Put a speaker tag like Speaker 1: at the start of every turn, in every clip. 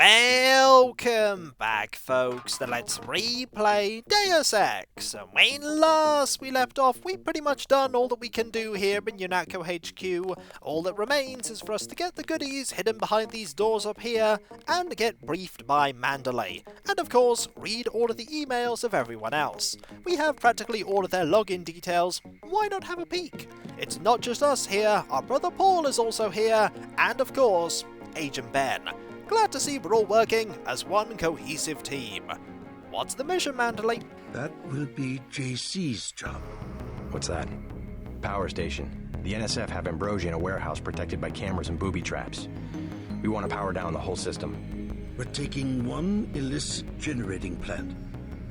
Speaker 1: Welcome back, folks, to Let's Replay Deus Ex. And when last we left off, we've pretty much done all that we can do here in UNATCO HQ. All that remains is for us to get the goodies hidden behind these doors up here, and get briefed by Mandalay. And of course, read all of the emails of everyone else. We have practically all of their login details. Why not have a peek? It's not just us here, our brother Paul is also here, and of course, Agent Ben. Glad to see we're all working as one cohesive team. What's the mission, Mandalay?
Speaker 2: That will be JC's job.
Speaker 3: What's that? Power station. The NSF have Ambrosia in a warehouse protected by cameras and booby traps. We want to power down the whole system.
Speaker 2: We're taking one illicit generating plant,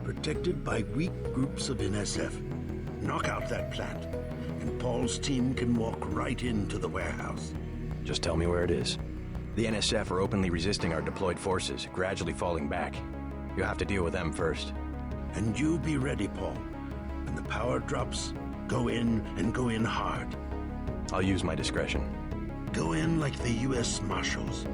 Speaker 2: protected by weak groups of NSF. Knock out that plant, and Paul's team can walk right into the warehouse.
Speaker 3: Just tell me where it is. The NSF are openly resisting our deployed forces, gradually falling back. You'll have to deal with them first.
Speaker 2: And you be ready, Paul. When the power drops, go in and go in hard.
Speaker 3: I'll use my discretion.
Speaker 2: Go in like the U.S. Marshals.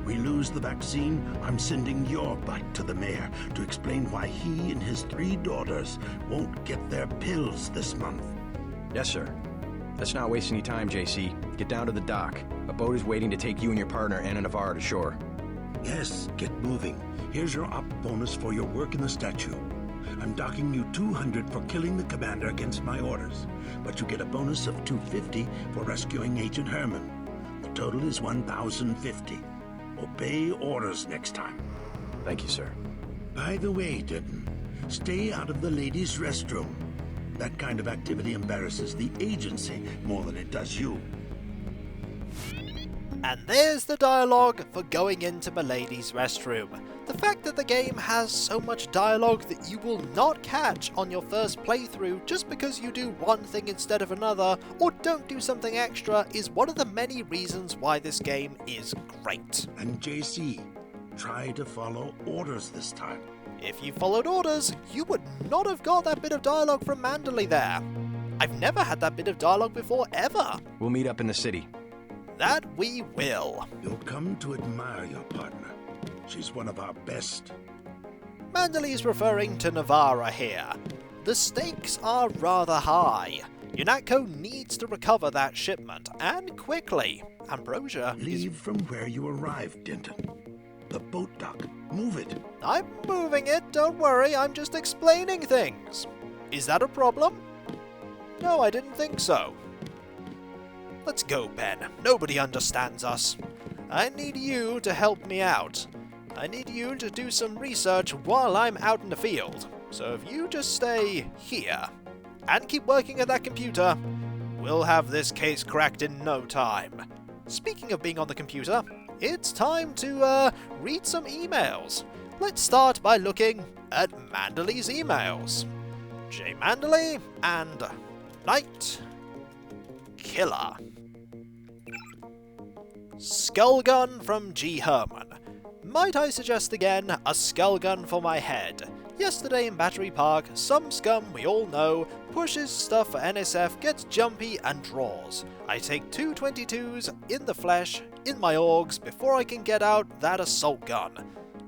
Speaker 2: We lose the vaccine, I'm sending your butt to the mayor to explain why he and his 3 daughters won't get their pills this month.
Speaker 3: Yes, sir. Let's not waste any time, JC. Get down to the dock. A boat is waiting to take you and your partner, Anna Navarro, to shore.
Speaker 2: Yes, get moving. Here's your op bonus for your work in the statue. I'm docking you 200 for killing the commander against my orders, but you get a bonus of 250 for rescuing Agent Herman. The total is 1,050. Obey orders next time.
Speaker 3: Thank you, sir.
Speaker 2: By the way, Denton, stay out of the ladies' restroom. That kind of activity embarrasses the agency more than it does you.
Speaker 1: And there's the dialogue for going into Milady's restroom. The fact that the game has so much dialogue that you will not catch on your first playthrough just because you do one thing instead of another, or don't do something extra, is one of the many reasons why this game is great.
Speaker 2: And JC, try to follow orders this time.
Speaker 1: If you followed orders, you would not have got that bit of dialogue from Mandalay there. I've never had that bit of dialogue before, ever.
Speaker 3: We'll meet up in the city.
Speaker 1: That we will.
Speaker 2: You'll come to admire your partner. She's one of our best.
Speaker 1: Mandalay's referring to Navarra here. The stakes are rather high. UNATCO needs to recover that shipment, and quickly. Ambrosia
Speaker 2: Leave from where you arrived, Denton. The boat dock. Move it.
Speaker 1: I'm moving it, don't worry, I'm just explaining things. Is that a problem? No, I didn't think so. Let's go, Ben. Nobody understands us. I need you to help me out. I need you to do some research while I'm out in the field. So if you just stay here and keep working at that computer, we'll have this case cracked in no time. Speaking of being on the computer, it's time to read some emails. Let's start by looking at Mandalay's emails. J. Mandalay and Night Killer. Skullgun from G. Herman. Might I suggest again a skullgun for my head? Yesterday in Battery Park, some scum we all know pushes stuff for NSF, gets jumpy and draws. I take 2 22s in the flesh, in my orgs, before I can get out that assault gun.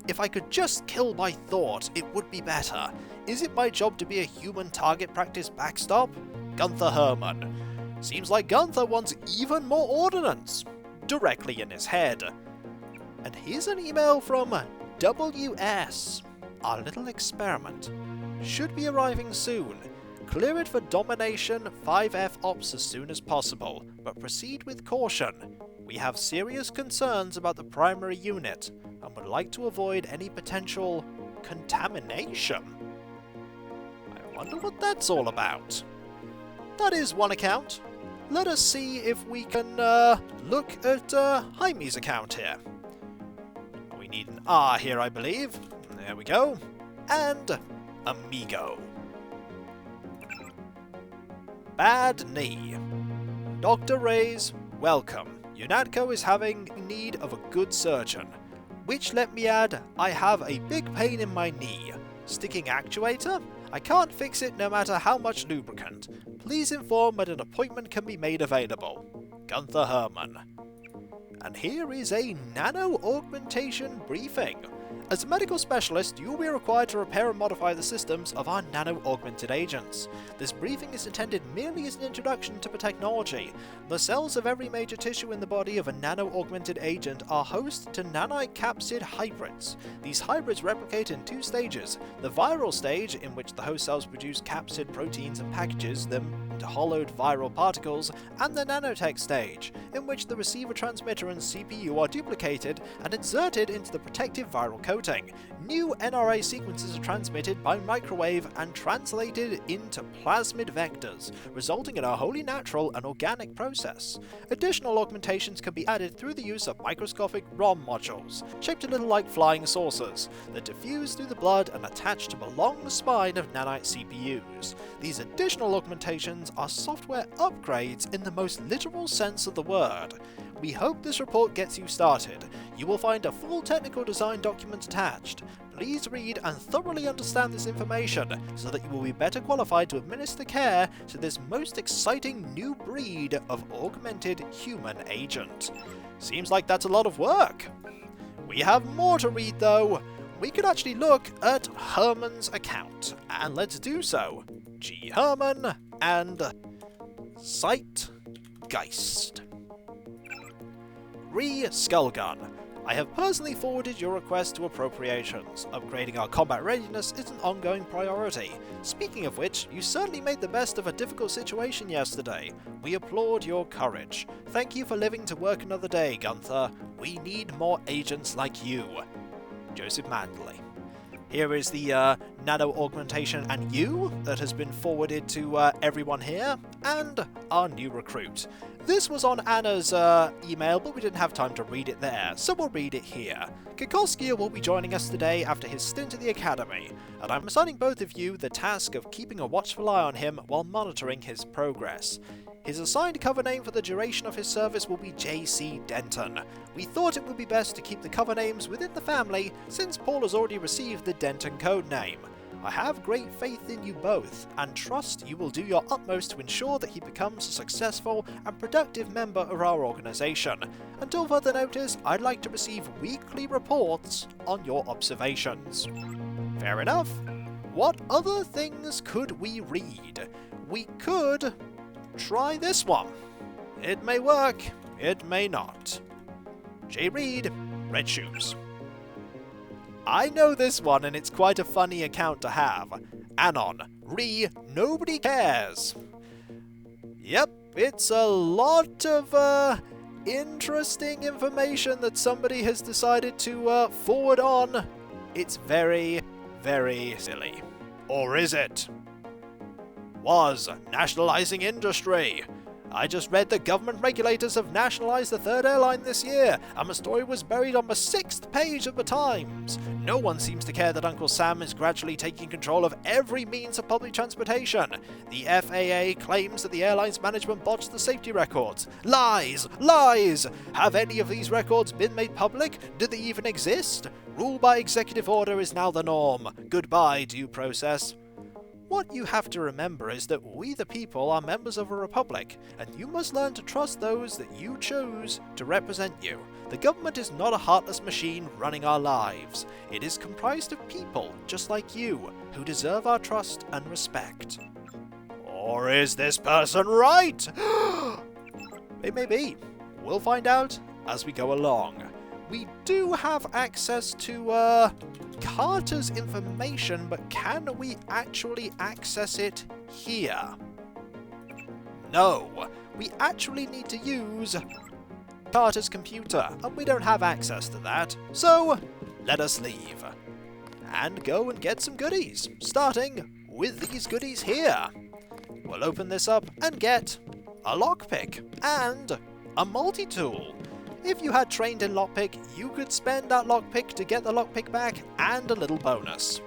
Speaker 1: If I could just kill by thought, it would be better. Is it my job to be a human target practice backstop? Gunther Herman. Seems like Gunther wants even more ordnance directly in his head. And here's an email from WS. Our little experiment should be arriving soon. Clear it for domination 5F ops as soon as possible, but proceed with caution. We have serious concerns about the primary unit and would like to avoid any potential contamination. I wonder what that's all about. That is one account. Let us see if we can look at Jaime's account here. We need an R here, I believe. There we go. And Amigo. Bad knee. Dr. Reyes, welcome. UNATCO is having need of a good surgeon. Which, let me add, I have a big pain in my knee. Sticking actuator? I can't fix it no matter how much lubricant. Please inform when an appointment can be made available. Gunther Herman. and here is a nano-augmentation briefing. As a medical specialist, you will be required to repair and modify the systems of our nano-augmented agents. This briefing is intended merely as an introduction to the technology. The cells of every major tissue in the body of a nano-augmented agent are host to nanite capsid hybrids. These hybrids replicate in two stages: the viral stage, in which the host cells produce capsid proteins and packages them into hollowed viral particles, and the nanotech stage, in which the receiver transmitter and CPU are duplicated and inserted into the protective viral coating. New NRA sequences are transmitted by microwave and translated into plasmid vectors, resulting in a wholly natural and organic process. Additional augmentations can be added through the use of microscopic ROM modules, shaped a little like flying saucers, that diffuse through the blood and attach to the long spine of nanite CPUs. These additional augmentations are software upgrades in the most literal sense of the word. We hope this report gets you started. You will find a full technical design document attached. Please read and thoroughly understand this information so that you will be better qualified to administer care to this most exciting new breed of augmented human agent. Seems like that's a lot of work. We have more to read though. We could actually look at Herman's account, and let's do so. G. Herman and Zeitgeist. Skullgun. I have personally forwarded your request to appropriations. Upgrading our combat readiness is an ongoing priority. Speaking of which, you certainly made the best of a difficult situation yesterday. We applaud your courage. Thank you for living to work another day, Gunther. We need more agents like you. Joseph Mandley. Here is the nano augmentation and you that has been forwarded to everyone here, and our new recruit. This was on Anna's email, but we didn't have time to read it there, so we'll read it here. Kikoskia will be joining us today after his stint at the Academy, and I'm assigning both of you the task of keeping a watchful eye on him while monitoring his progress. His assigned cover name for the duration of his service will be J.C. Denton. We thought it would be best to keep the cover names within the family, since Paul has already received the Denton code name. I have great faith in you both, and trust you will do your utmost to ensure that he becomes a successful and productive member of our organisation. Until further notice, I'd like to receive weekly reports on your observations. Fair enough. What other things could we read? We could try this one. It may work, it may not. J. Reed, Red Shoes. I know this one, and it's quite a funny account to have. Anon, Nobody Cares. Yep, it's a lot of interesting information that somebody has decided to forward on. It's very, very silly. Or is it? Was nationalizing industry. I just read that government regulators have nationalized the third airline this year, and the story was buried on the 6th page of the Times. No one seems to care that Uncle Sam is gradually taking control of every means of public transportation. The FAA claims that the airline's management botched the safety records. Lies! Lies! Have any of these records been made public? Do they even exist? Rule by executive order is now the norm. Goodbye, due process. What you have to remember is that we the people are members of a republic, and you must learn to trust those that you choose to represent you. The government is not a heartless machine running our lives. It is comprised of people, just like you, who deserve our trust and respect. Or is this person right? It may be. We'll find out as we go along. We do have access to Carter's information, but can we actually access it here? No, we actually need to use Carter's computer, and we don't have access to that, so let us leave. And go and get some goodies, starting with these goodies here. We'll open this up and get a lockpick and a multi-tool. If you had trained in lockpick, you could spend that lockpick to get the lockpick back and a little bonus.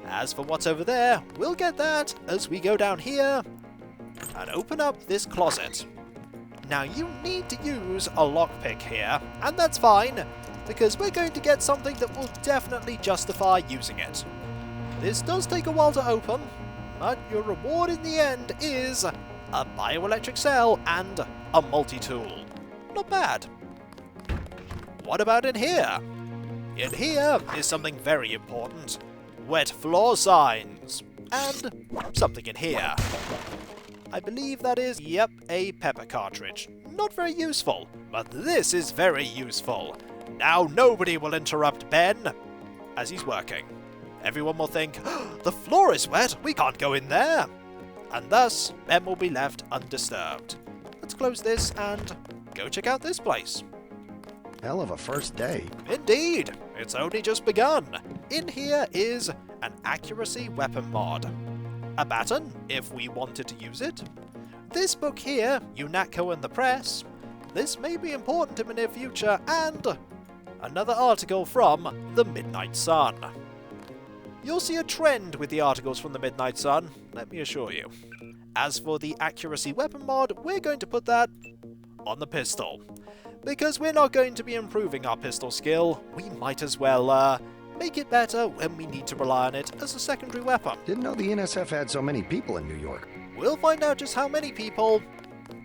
Speaker 1: As for what's over there, we'll get that as we go down here and open up this closet. Now you need to use a lockpick here, and that's fine, because we're going to get something that will definitely justify using it. This does take a while to open, but your reward in the end is a bioelectric cell and a multi-tool. Not bad. what about in here? In here is something very important. Wet floor signs. And something in here. I believe that is, yep, a pepper cartridge. Not very useful, but this is very useful. Now nobody will interrupt Ben as he's working. Everyone will think, oh, the floor is wet, we can't go in there. And thus, Ben will be left undisturbed. Let's close this and go check out this place.
Speaker 3: Hell of a first day.
Speaker 1: Indeed, it's only just begun. In here is an accuracy weapon mod. A baton, if we wanted to use it. This book here, UNATCO and the Press. This may be important in the near future, and another article from the Midnight Sun. You'll see a trend with the articles from the Midnight Sun, let me assure you. As for the accuracy weapon mod, we're going to put that on the pistol. Because we're not going to be improving our pistol skill, we might as well make it better when we need to rely on it as a secondary weapon.
Speaker 3: Didn't know the NSF had so many people in New York.
Speaker 1: We'll find out just how many people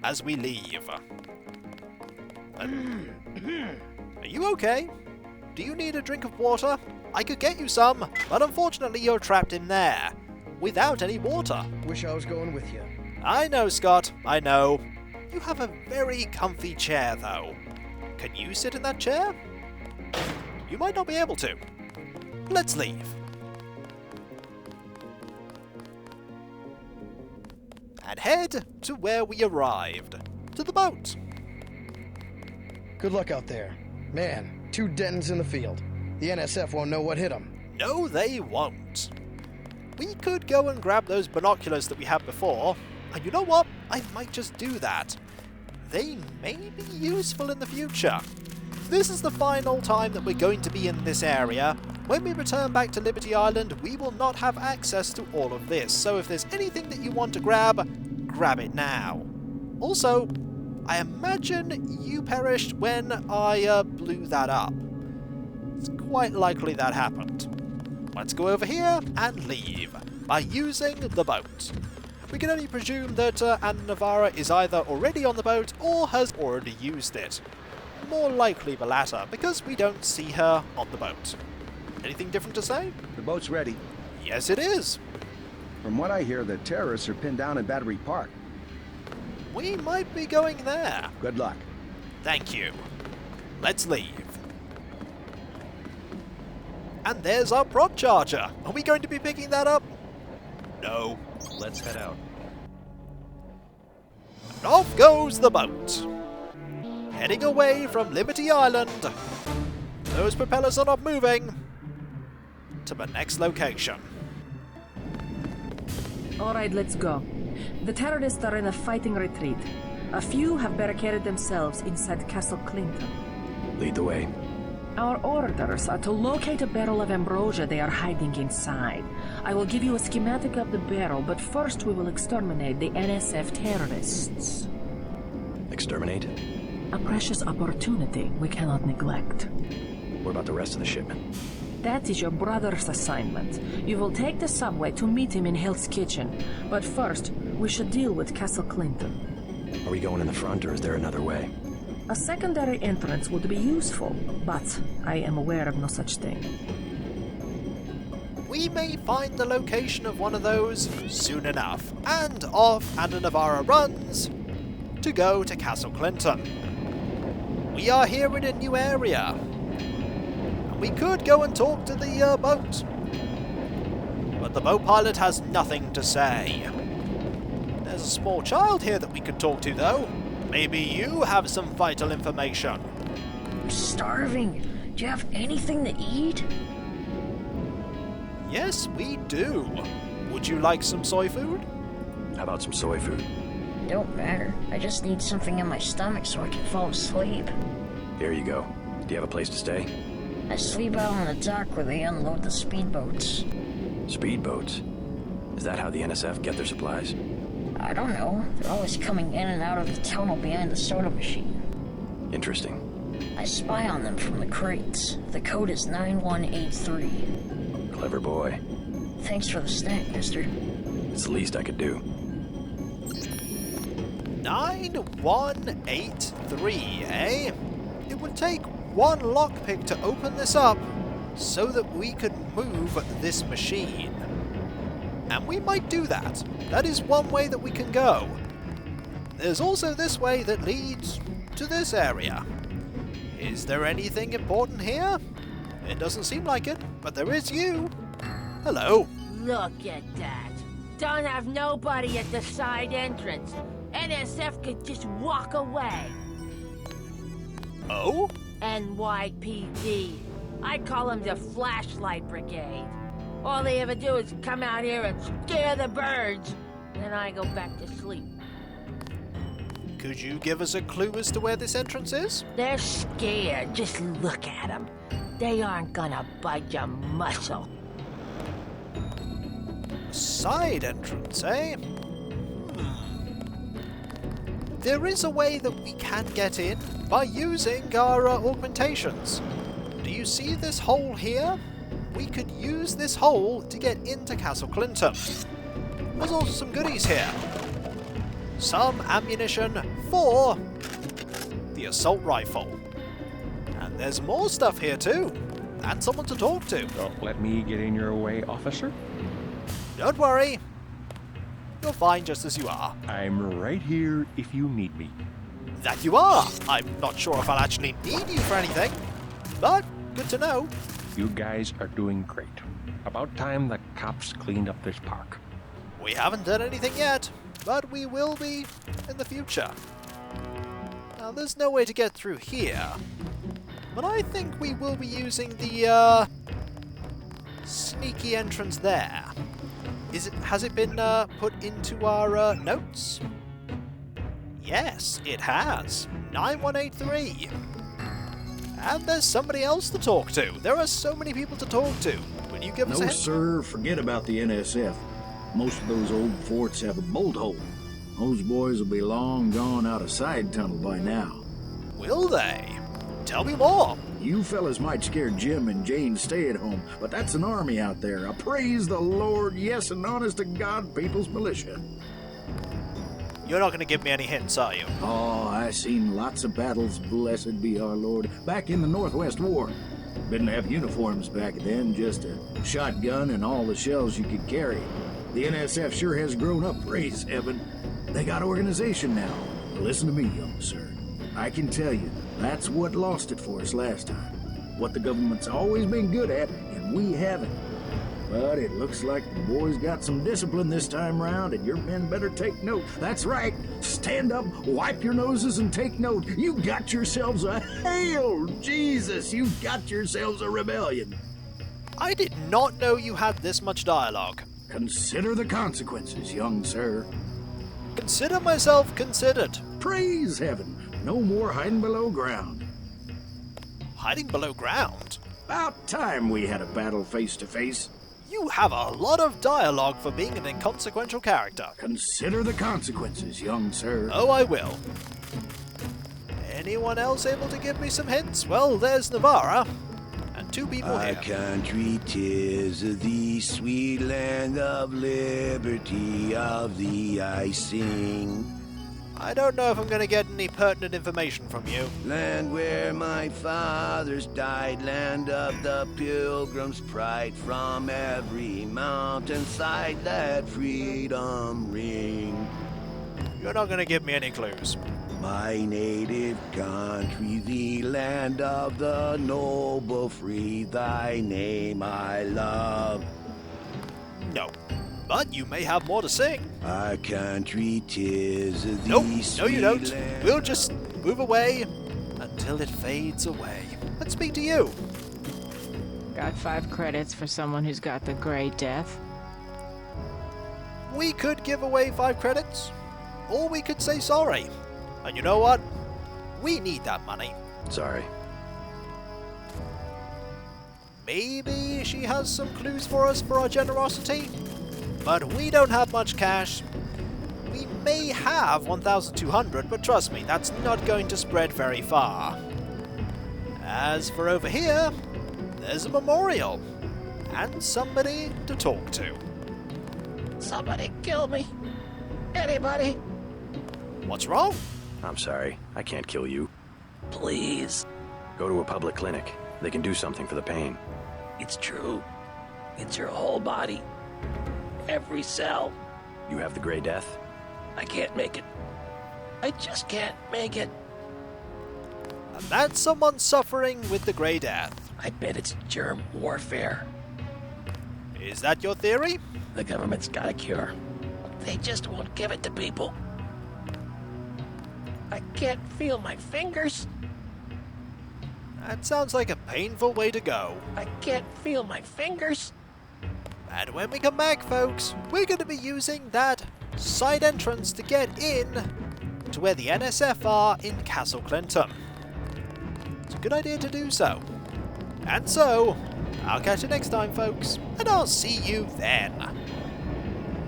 Speaker 1: as we leave. Are you okay? Do you need a drink of water? I could get you some, but unfortunately you're trapped in there, without any water.
Speaker 4: Wish I was going with you.
Speaker 1: I know, Scott, I know. You have a very comfy chair, though. Can you sit in that chair? You might not be able to. Let's leave. And head to where we arrived. To the boat.
Speaker 4: Good luck out there. Man, 2 Dentons in the field. The NSF won't know what hit them.
Speaker 1: No, they won't. We could go and grab those binoculars that we had before, and you know what? I might just do that. They may be useful in the future. This is the final time that we're going to be in this area. When we return back to Liberty Island, we will not have access to all of this, so if there's anything that you want to grab, grab it now. Also, I imagine you perished when I blew that up. It's quite likely that happened. Let's go over here and leave by using the boat. We can only presume that Anna Navarra is either already on the boat or has already used it. More likely the latter, because we don't see her on the boat. Anything different to say?
Speaker 5: The boat's ready.
Speaker 1: Yes, it is.
Speaker 5: From what I hear, the terrorists are pinned down in Battery Park.
Speaker 1: We might be going there.
Speaker 5: Good luck.
Speaker 1: Thank you. Let's leave. And there's our prop charger. Are we going to be picking that up? No.
Speaker 3: Let's head out.
Speaker 1: And off goes the boat. Heading away from Liberty Island. Those propellers are not moving. To the next location.
Speaker 6: Alright, let's go. The terrorists are in a fighting retreat. A few have barricaded themselves inside Castle Clinton.
Speaker 3: Lead the way.
Speaker 6: Our orders are to locate a barrel of ambrosia they are hiding inside. I will give you a schematic of the barrel, but first we will exterminate the NSF terrorists.
Speaker 3: Exterminate?
Speaker 6: A precious opportunity we cannot neglect.
Speaker 3: What about the rest of the shipment?
Speaker 6: That is your brother's assignment. You will take the subway to meet him in Hell's Kitchen. But first, we should deal with Castle Clinton.
Speaker 3: Are we going in the front, or is there another way?
Speaker 6: A secondary entrance would be useful, but I am aware of no such thing.
Speaker 1: We may find the location of one of those soon enough. And off Anna Navarra runs to go to Castle Clinton. We are here in a new area. We could go and talk to the boat. But the boat pilot has nothing to say. There's a small child here that we could talk to, though. Maybe you have some vital information.
Speaker 7: I'm starving. Do you have anything to eat?
Speaker 1: Yes, we do. Would you like some soy food?
Speaker 3: How about some soy food?
Speaker 7: Don't matter. I just need something in my stomach so I can fall asleep.
Speaker 3: Here you go. Do you have a place to stay?
Speaker 7: I sleep out on the dock where they unload the speedboats.
Speaker 3: Speedboats? Is that how the NSF get their supplies?
Speaker 7: I don't know. They're always coming in and out of the tunnel behind the soda machine.
Speaker 3: Interesting.
Speaker 7: I spy on them from the crates. The code is 9183.
Speaker 3: Clever boy.
Speaker 7: Thanks for the snack, mister.
Speaker 3: It's the least I could do.
Speaker 1: 9183, eh? It would take one lockpick to open this up so that we could move this machine. And we might do that. That is one way that we can go. There's also this way that leads to this area. Is there anything important here? It doesn't seem like it, but there is you. Hello.
Speaker 8: Look at that. Don't have nobody at the side entrance. NSF could just walk away.
Speaker 1: Oh?
Speaker 8: NYPD. I call them the Flashlight Brigade. All they ever do is come out here and scare the birds. Then I go back to sleep.
Speaker 1: Could you give us a clue as to where this entrance is?
Speaker 8: They're scared. Just look at them. They aren't gonna budge a muscle.
Speaker 1: Side entrance, eh? There is a way that we can get in by using our augmentations. Do you see this hole here? We could use this hole to get into Castle Clinton. There's also some goodies here. Some ammunition for the assault rifle. And there's more stuff here too. And someone to talk to.
Speaker 9: Don't let me get in your way, officer.
Speaker 1: Don't worry. You're fine just as you are.
Speaker 9: I'm right here if you need me.
Speaker 1: That you are. I'm not sure if I'll actually need you for anything. But good to know.
Speaker 9: You guys are doing great. About time the cops cleaned up this park.
Speaker 1: We haven't done anything yet, but we will be in the future. Now, there's no way to get through here, but I think we will be using the, sneaky entrance there. Has it been, put into our, notes? Yes, it has. 9183. And there's somebody else to talk to. There are so many people to talk to. Will you give us a
Speaker 10: No,
Speaker 1: hint?
Speaker 10: sir. Forget about the NSF. Most of those old forts have a bolt hole. Those boys will be long gone out of side tunnel by now.
Speaker 1: Will they? Tell me more.
Speaker 10: You fellas might scare Jim and Jane stay at home, but that's an army out there. Praise the Lord, yes, and honest to God, people's militia.
Speaker 1: You're not going to give me any hints, are you?
Speaker 10: Oh, I seen lots of battles, blessed be our Lord, back in the Northwest War. Didn't have uniforms back then, just a shotgun and all the shells you could carry. The NSF sure has grown up, praise heaven. They got organization now. Listen to me, young sir. I can tell you, that's what lost it for us last time. What the government's always been good at, and we haven't. But it looks like the boys got some discipline this time round, and your men better take note. That's right. Stand up, wipe your noses, and take note. You got yourselves a hail, Jesus! You got yourselves a rebellion.
Speaker 1: I did not know you had this much dialogue.
Speaker 10: Consider the consequences, young sir.
Speaker 1: Consider myself considered.
Speaker 10: Praise heaven. No more hiding below ground.
Speaker 1: Hiding below ground?
Speaker 10: About time we had a battle face to face.
Speaker 1: You have a lot of dialogue for being an inconsequential character.
Speaker 10: Consider the consequences, young sir.
Speaker 1: Oh, I will. Anyone else able to give me some hints? Well, there's Navarra. And two people
Speaker 2: Our
Speaker 1: here.
Speaker 2: country 'tis the sweet land of liberty, of thee I sing.
Speaker 1: I don't know if I'm going to get any pertinent information from you.
Speaker 2: Land where my fathers died, land of the pilgrim's pride, from every mountainside let freedom ring.
Speaker 1: You're not going to give me any clues.
Speaker 2: My native country, the land of the noble free, thy name I love.
Speaker 1: No. But you may have more to sing.
Speaker 2: Our country 'tis the
Speaker 1: Nope, no you don't.
Speaker 2: land.
Speaker 1: We'll just move away until it fades away. Let's speak to you.
Speaker 11: Got 5 credits for someone who's got the Grey Death.
Speaker 1: We could give away 5 credits, or we could say sorry. And you know what? We need that money.
Speaker 3: Sorry.
Speaker 1: Maybe she has some clues for us for our generosity? But we don't have much cash. We may have 1,200, but trust me, that's not going to spread very far. As for over here, there's a memorial. And somebody to talk to.
Speaker 8: Somebody kill me. Anybody?
Speaker 1: What's wrong?
Speaker 3: I'm sorry. I can't kill you.
Speaker 8: Please.
Speaker 3: Go to a public clinic. They can do something for the pain.
Speaker 12: It's true. It's your whole body. Every cell.
Speaker 3: You have the Grey Death?
Speaker 12: I can't make it. I just can't make it.
Speaker 1: And that's someone suffering with the Grey Death.
Speaker 12: I bet it's germ warfare.
Speaker 1: Is that your theory?
Speaker 12: The government's got a cure. They just won't give it to people. I can't feel my fingers.
Speaker 1: That sounds like a painful way to go.
Speaker 12: I can't feel my fingers.
Speaker 1: And when we come back, folks, we're going to be using that side entrance to get in to where the NSF are in Castle Clinton. It's a good idea to do so. And so, I'll catch you next time, folks, and I'll see you then.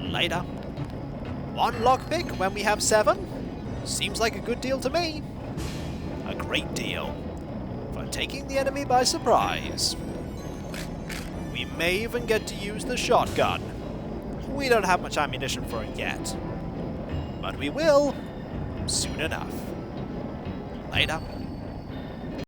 Speaker 1: Later. 1 lockpick when we have 7? Seems like a good deal to me. A great deal. For taking the enemy by surprise. We may even get to use the shotgun. We don't have much ammunition for it yet. But we will soon enough. Later.